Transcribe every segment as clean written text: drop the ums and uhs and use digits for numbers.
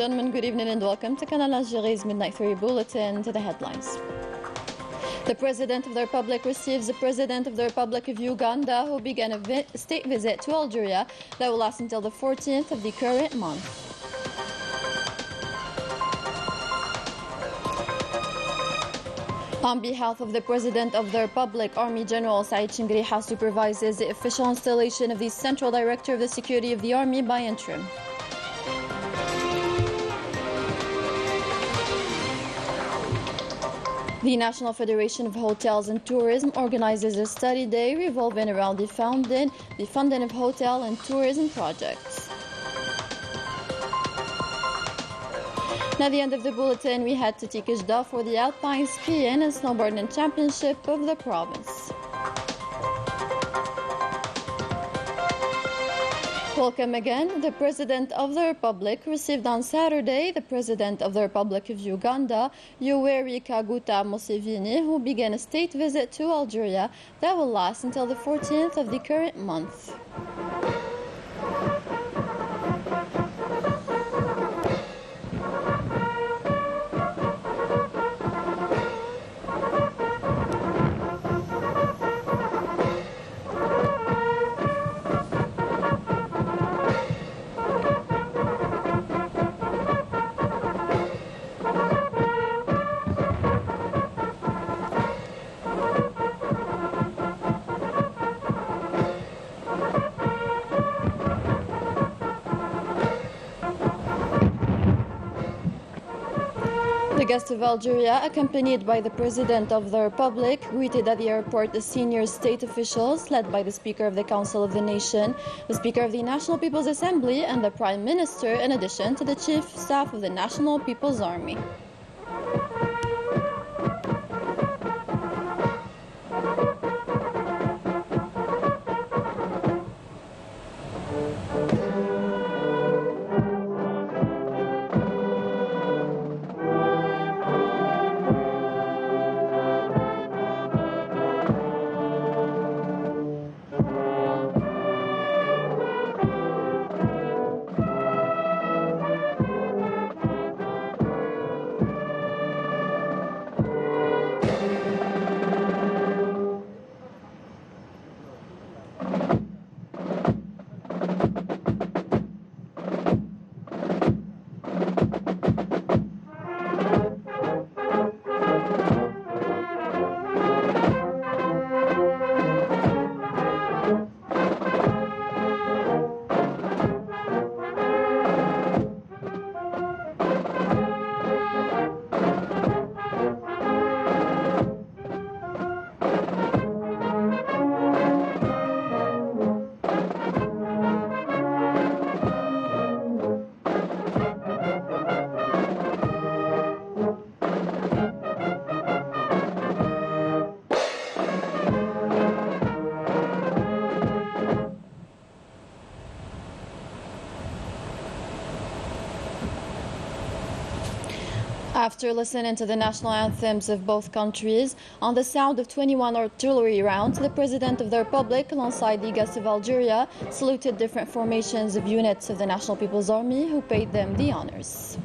gentlemen, good evening and welcome to Canal Algérie's Midnight 3 Bulletin. To the headlines. The President of the Republic receives the President of the Republic of Uganda, who began a state visit to Algeria that will last until the 14th of the current month. On behalf of the President of the Republic, Army General Saïd Chingriha supervises the official installation of the Central Director of the Security of the Army by interim. The National Federation of Hotels and Tourism organizes a study day revolving around the funding of hotel and tourism projects. At the end of the bulletin, we head to Tikishda for the Alpine Skiing and Snowboarding Championship of the province. Welcome again. The President of the Republic received on Saturday the President of the Republic of Uganda, Yoweri Kaguta Museveni, who began a state visit to Algeria that will last until the 14th of the current month. The guest of Algeria, accompanied by the President of the Republic, greeted at the airport the senior state officials led by the Speaker of the Council of the Nation, the Speaker of the National People's Assembly, and the Prime Minister, in addition to the Chief Staff of the National People's Army. After listening to the national anthems of both countries, on the sound of 21 artillery rounds, the President of the Republic, alongside the guest of Algeria, saluted different formations of units of the National People's Army who paid them the honors.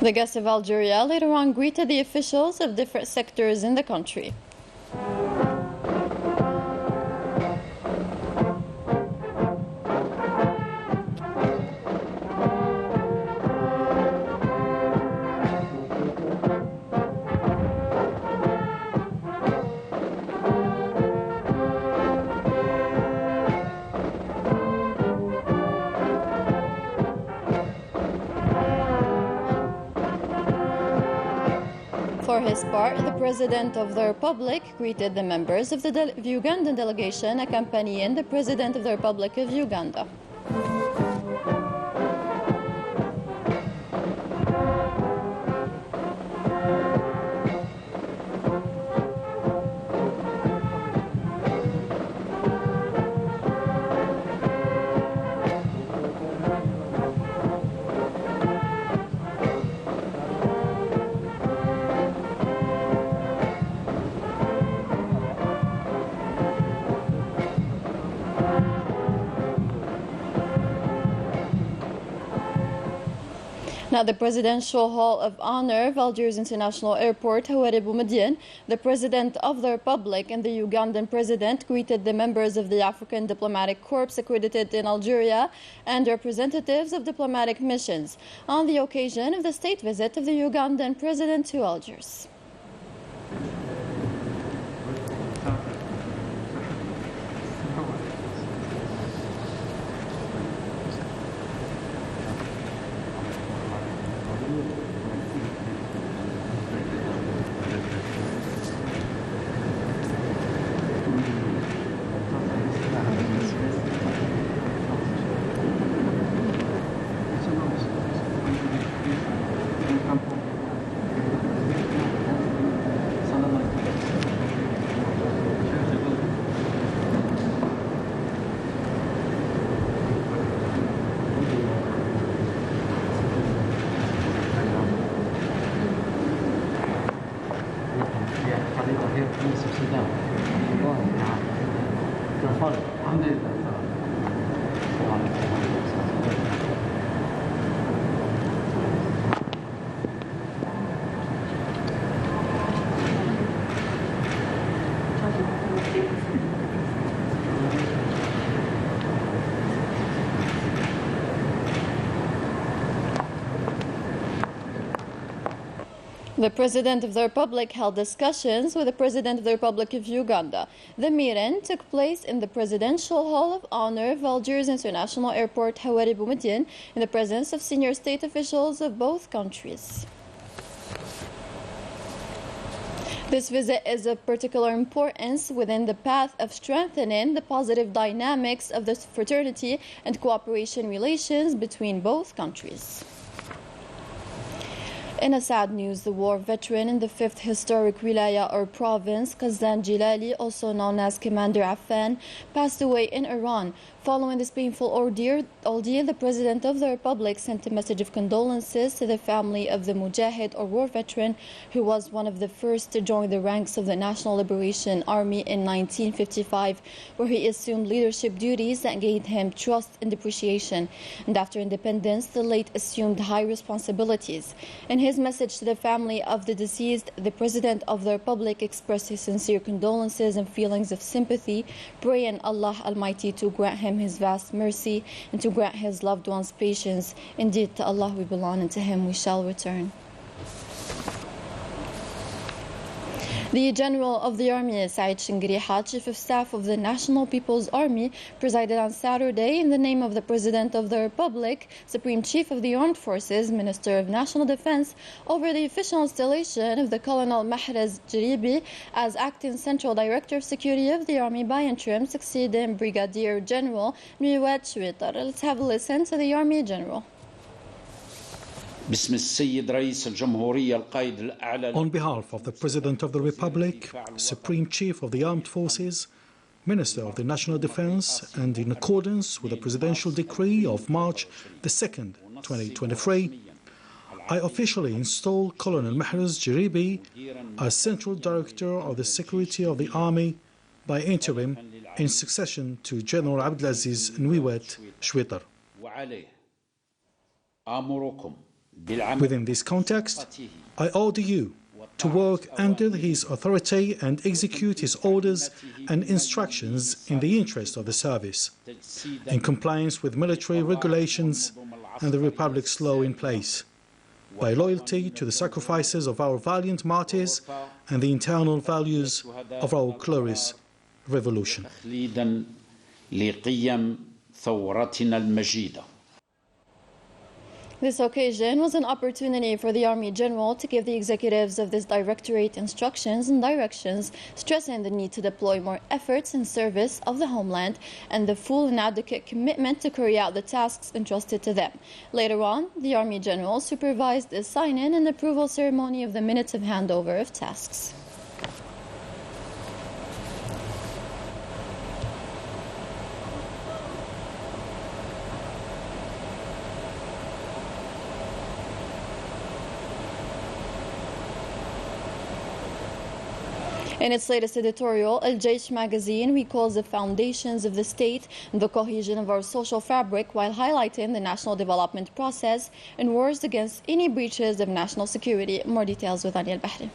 The guest of Algeria later on greeted the officials of different sectors in the country. For his part, the President of the Republic greeted the members of the Ugandan delegation accompanying the President of the Republic of Uganda. At the Presidential Hall of Honor of Algiers International Airport, Houari Boumediene, the President of the Republic and the Ugandan President greeted the members of the African Diplomatic Corps accredited in Algeria and representatives of diplomatic missions on the occasion of the state visit of the Ugandan President to Algiers. The President of the Republic held discussions with the President of the Republic of Uganda. The meeting took place in the Presidential Hall of Honor of Algiers International Airport, Houari Boumediene, in the presence of senior state officials of both countries. This visit is of particular importance within the path of strengthening the positive dynamics of the fraternity and cooperation relations between both countries. In a sad news, the war veteran in the 5th Historic Wilaya or province, Kazan Jilali, also known as Commander Affan, passed away in Iran. Following this painful ordeal, the President of the Republic sent a message of condolences to the family of the Mujahid or war veteran who was one of the first to join the ranks of the National Liberation Army in 1955, where he assumed leadership duties that gained him trust and appreciation. And after independence, the late assumed high responsibilities. In his message to the family of the deceased, the President of the Republic expressed his sincere condolences and feelings of sympathy, praying Allah Almighty to grant him His vast mercy and to grant his loved ones patience. Indeed, to Allah we belong and to Him we shall return. The General of the Army, Said Shingriha, Chief of Staff of the National People's Army, presided on Saturday in the name of the President of the Republic, Supreme Chief of the Armed Forces, Minister of National Defense, over the official installation of the Colonel Mahrez Jaribi as Acting Central Director of Security of the Army by interim, succeeding Brigadier General Nuiwat Shwitar. Let's have a listen to the Army General. On behalf of the President of the Republic, Supreme Chief of the Armed Forces, Minister of the National Defense, and in accordance with the Presidential Decree of March 2nd, 2023, I officially install Colonel Mahrez Jaribi as Central Director of the Security of the Army by interim in succession to General Abdelaziz Nuiwat Shwitar. Within this context, I order you to work under his authority and execute his orders and instructions in the interest of the service, in compliance with military regulations and the Republic's law in place, by loyalty to the sacrifices of our valiant martyrs and the internal values of our glorious revolution. This occasion was an opportunity for the Army General to give the executives of this directorate instructions and directions, stressing the need to deploy more efforts in service of the homeland and the full and adequate commitment to carry out the tasks entrusted to them. Later on, the Army General supervised the sign-in and approval ceremony of the minutes of handover of tasks. In its latest editorial, Al-Jaish magazine recalls the foundations of the state and the cohesion of our social fabric while highlighting the national development process and wars against any breaches of national security. More details with Anya Al-Bahri.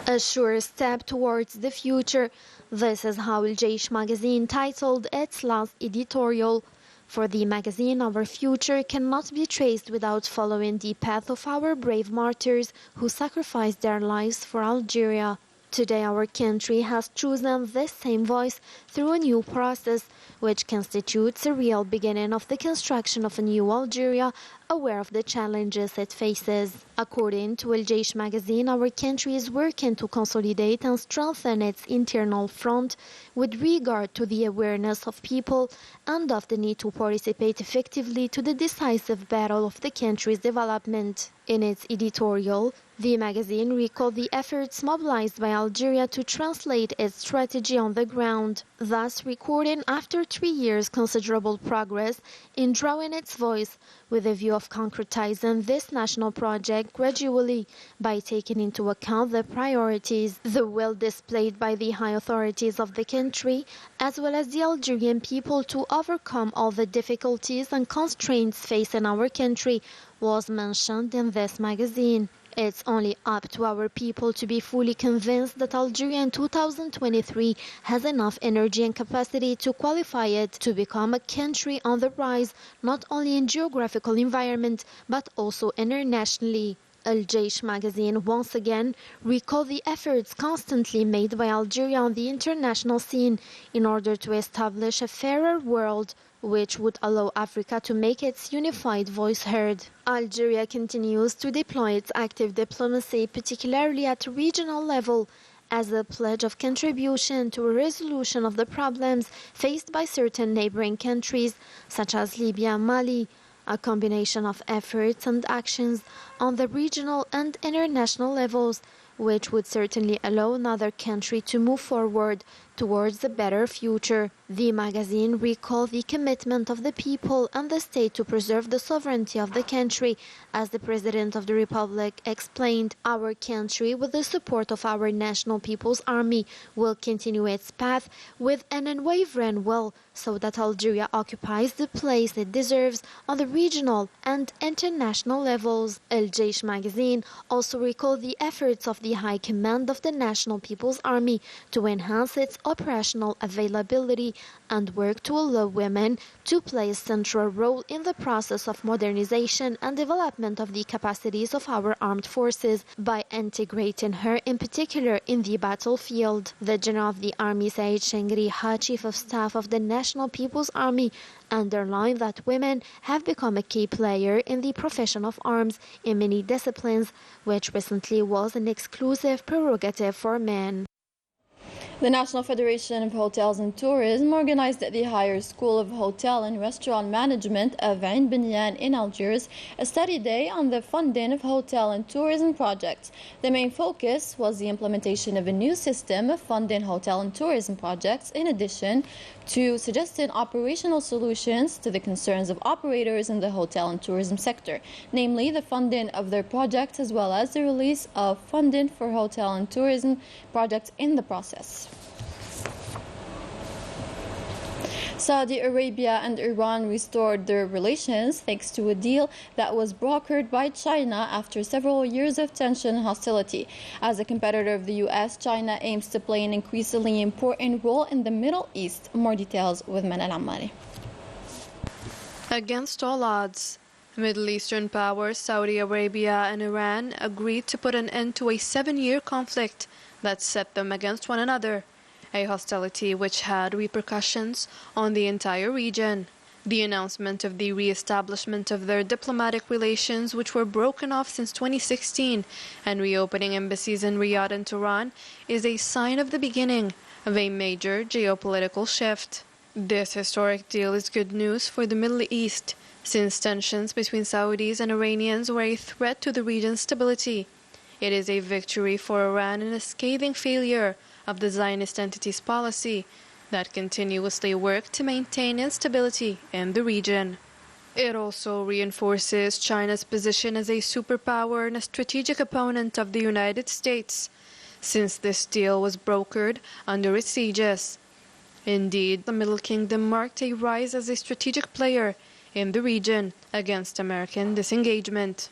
A sure step towards the future. This is how Al-Jaish magazine titled its last editorial. For the magazine, our future cannot be traced without following the path of our brave martyrs who sacrificed their lives for Algeria. Today, our country has chosen this same voice through a new process, which constitutes a real beginning of the construction of a new Algeria, aware of the challenges it faces. According to Al-Jaish magazine, our country is working to consolidate and strengthen its internal front with regard to the awareness of people and of the need to participate effectively to the decisive battle of the country's development. In its editorial, the magazine recalled the efforts mobilized by Algeria to translate its strategy on the ground, thus recording after 3 years considerable progress in drawing its voice with a view of concretizing this national project gradually by taking into account the priorities, the will displayed by the high authorities of the country, as well as the Algerian people to overcome all the difficulties and constraints facing our country was mentioned in this magazine. It's only up to our people to be fully convinced that Algeria in 2023 has enough energy and capacity to qualify it to become a country on the rise, not only in geographical environment, but also internationally. Al-Jaish magazine once again recalled the efforts constantly made by Algeria on the international scene in order to establish a fairer world, which would allow Africa to make its unified voice heard. Algeria continues to deploy its active diplomacy, particularly at regional level, as a pledge of contribution to a resolution of the problems faced by certain neighboring countries, such as Libya and Mali. A combination of efforts and actions on the regional and international levels, which would certainly allow another country to move forward towards a better future. The magazine recalled the commitment of the people and the state to preserve the sovereignty of the country. As the President of the Republic explained, our country, with the support of our National People's Army, will continue its path with an unwavering will so that Algeria occupies the place it deserves on the regional and international levels. Al-Jaish magazine also recalled the efforts of the High Command of the National People's Army to enhance its operational availability and work to allow women to play a central role in the process of modernization and development of the capacities of our armed forces by integrating her in particular in the battlefield. The General of the Army, Said Shengri, Chief of Staff of the National People's Army, underlined that women have become a key player in the profession of arms in many disciplines, which recently was an exclusive prerogative for men. The National Federation of Hotels and Tourism organized at the Higher School of Hotel and Restaurant Management of Ain Binyan in Algiers a study day on the funding of hotel and tourism projects. The main focus was the implementation of a new system of funding hotel and tourism projects, in addition to suggesting operational solutions to the concerns of operators in the hotel and tourism sector, namely the funding of their projects as well as the release of funding for hotel and tourism projects in the process. Saudi Arabia and Iran restored their relations thanks to a deal that was brokered by China after several years of tension and hostility. As a competitor of the U.S., China aims to play an increasingly important role in the Middle East. More details with Manal Ammari. Against all odds, Middle Eastern powers Saudi Arabia and Iran agreed to put an end to a 7-year conflict that set them against one another, a hostility which had repercussions on the entire region. The announcement of the re-establishment of their diplomatic relations, which were broken off since 2016, and reopening embassies in Riyadh and Tehran, is a sign of the beginning of a major geopolitical shift. This historic deal is good news for the Middle East, since tensions between Saudis and Iranians were a threat to the region's stability. It is a victory for Iran and a scathing failure of the Zionist entity's policy that continuously worked to maintain instability in the region. It also reinforces China's position as a superpower and a strategic opponent of the United States, since this deal was brokered under its aegis. Indeed, the Middle Kingdom marked a rise as a strategic player in the region against American disengagement.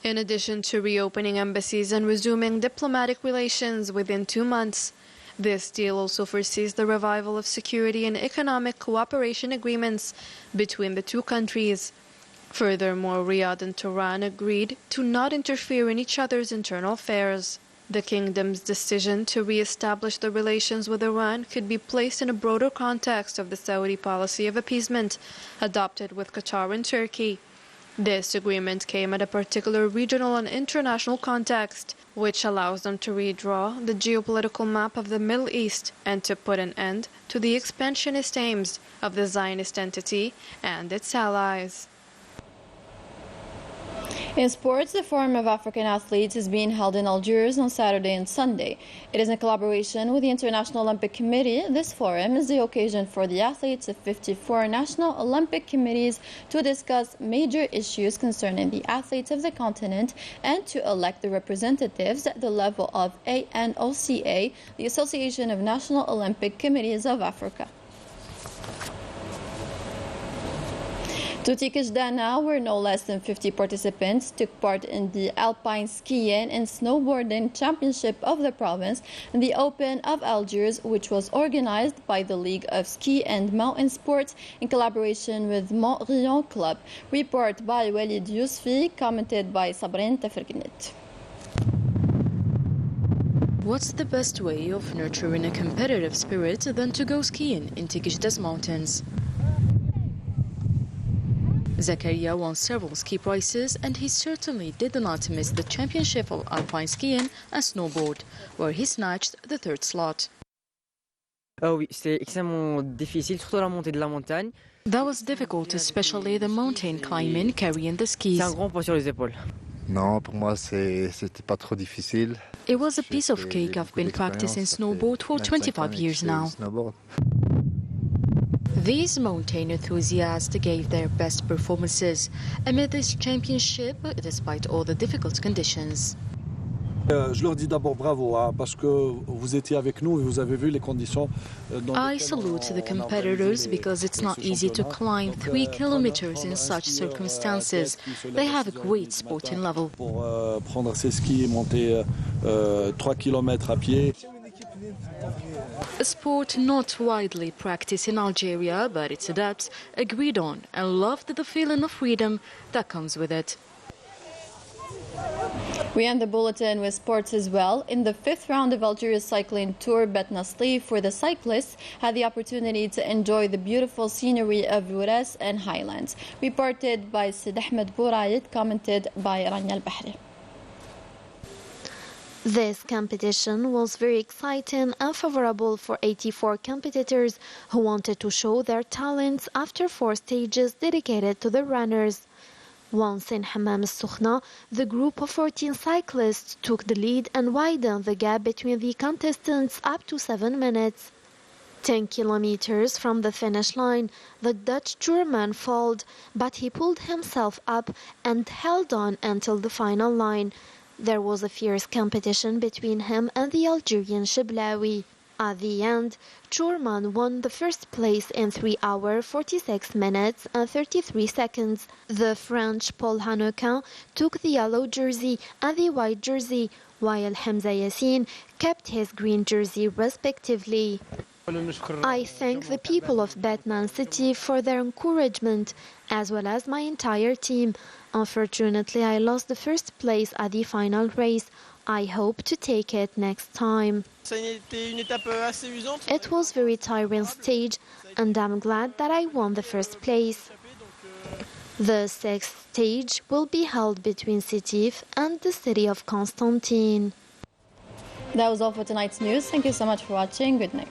In addition to reopening embassies and resuming diplomatic relations within 2 months, this deal also foresees the revival of security and economic cooperation agreements between the two countries. Furthermore, Riyadh and Tehran agreed to not interfere in each other's internal affairs. The kingdom's decision to re-establish the relations with Iran could be placed in a broader context of the Saudi policy of appeasement adopted with Qatar and Turkey. This agreement came at a particular regional and international context, which allows them to redraw the geopolitical map of the Middle East and to put an end to the expansionist aims of the Zionist entity and its allies. In sports, the Forum of African Athletes is being held in Algiers on Saturday and Sunday. It is in collaboration with the International Olympic Committee. This forum is the occasion for the athletes of 54 national Olympic committees to discuss major issues concerning the athletes of the continent and to elect the representatives at the level of ANOCA, the Association of National Olympic Committees of Africa. To Tikishdana, where no less than 50 participants took part in the Alpine Skiing and Snowboarding Championship of the province and the Open of Algiers, which was organized by the League of Ski and Mountain Sports in collaboration with Mont-Rion Club. Report by Walid Yousfi, commented by Sabrin Tefrgnit. What's the best way of nurturing a competitive spirit than to go skiing in Tikishda's mountains? Zakaria won several ski prizes, and he certainly did not miss the championship of alpine skiing and snowboard, where he snatched the third slot. Oui, c'est extrêmement difficile, surtout la montée de la montagne. That was difficult, especially the mountain climbing carrying the skis. C'est un grand poids sur les épaules. Non, pour moi, c'était pas trop difficile. It was a piece of cake. I've been practicing snowboard for 25 years now. These mountain enthusiasts gave their best performances amid this championship, despite all the difficult conditions. Je leur dis d'abord bravo, parce que vous étiez avec nous et vous avez vu les conditions. I salute the competitors because it's not easy to climb 3 kilometers in such circumstances. They have a great sporting level. Pour prendre ses skis et monter 3 kilomètres à pied. A sport not widely practiced in Algeria, but its adepts agreed on and loved the feeling of freedom that comes with it. We end the bulletin with sports as well. In the 5th round of Algeria's cycling tour, Bet Nasli, for the cyclists, had the opportunity to enjoy the beautiful scenery of Ouras and Highlands. Reported by Sid Ahmed Bouraid, commented by Rania Al-Bahri. This competition was very exciting and favorable for 84 competitors who wanted to show their talents after 4 stages dedicated to the runners. Once in Hammam al-Sukhna, the group of 14 cyclists took the lead and widened the gap between the contestants up to 7 minutes. 10 kilometers from the finish line, the Dutch German followed, but he pulled himself up and held on until the final line. There was a fierce competition between him and the Algerian Shiblawi. At the end, Chourman won the first place in 3 hours, 46 minutes and 33 seconds. The French Paul Hanoquin took the yellow jersey and the white jersey, while Hamza Yassine kept his green jersey respectively. I thank the people of Batman City for their encouragement, as well as my entire team. Unfortunately, I lost the first place at the final race. I hope to take it next time. It was a very tiring stage, and I'm glad that I won the first place. The 6th stage will be held between Sétif and the city of Constantine. That was all for tonight's news. Thank you so much for watching. Good night.